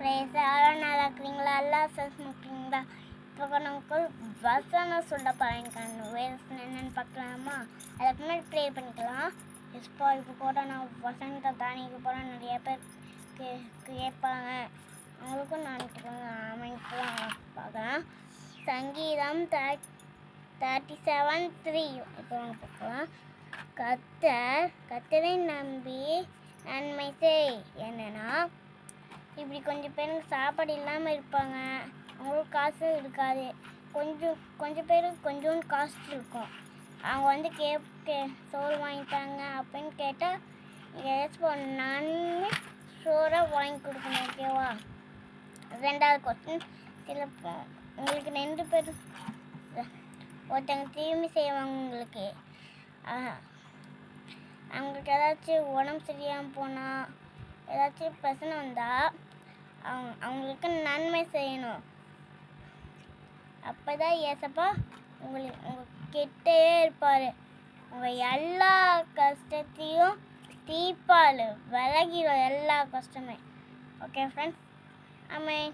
Price யாரும் நல்லா இருக்கிறீங்களா? எல்லாம் சந்தோஷமா? இப்போ நமக்கு வசனம் சொல்ல பாருங்க. வேறு என்னென்னு பார்க்கலாமா? அதுக்கு முன்னாடி ப்ரே பண்ணிக்கலாம். இப்போ கூட நான் வசனத்தை தானிக்க போகிறேன். நிறைய பேர் கேட்பாங்க, அவங்களுக்கும் நான் அமைக்கலாம் பார்க்கலாம். சங்கீதம் 37:3 இப்போ பார்க்கலாம். கர்த்தரை நம்பி நன்மை செய். என்னன்னா, இப்படி கொஞ்சம் பேருக்கு சாப்பாடு இல்லாமல் இருப்பாங்க, அவங்களுக்கு காசு இருக்காது. கொஞ்சம் பேருக்கு கொஞ்சோண்டு காசு இருக்கும். அவங்க வந்து சோறு வாங்கிட்டாங்க அப்படின்னு கேட்டால் ஏதாச்சும் நன்மை சோறாக வாங்கி கொடுக்கணும். ஓகேவா? ரெண்டாவது கொஸ்டின், உங்களுக்கு 2 பேர் ஒருத்தங்க தீமை செய்வாங்க. அவங்களுக்கு ஏதாச்சும் உடம்பு சரியாமல் போனால், ஏதாச்சும் பிரச்சனை வந்தால் அவங்களுக்கு நன்மை செய்யணும். அப்போ தான் ஏசப்பா உங்ககிட்டே இருப்பார். உங்கள் எல்லா கஷ்டத்தையும் தீர்ப்பால் விலகிடும், எல்லா கஷ்டமே. ஓகே ஃப்ரெண்ட்ஸ், ஆமென்.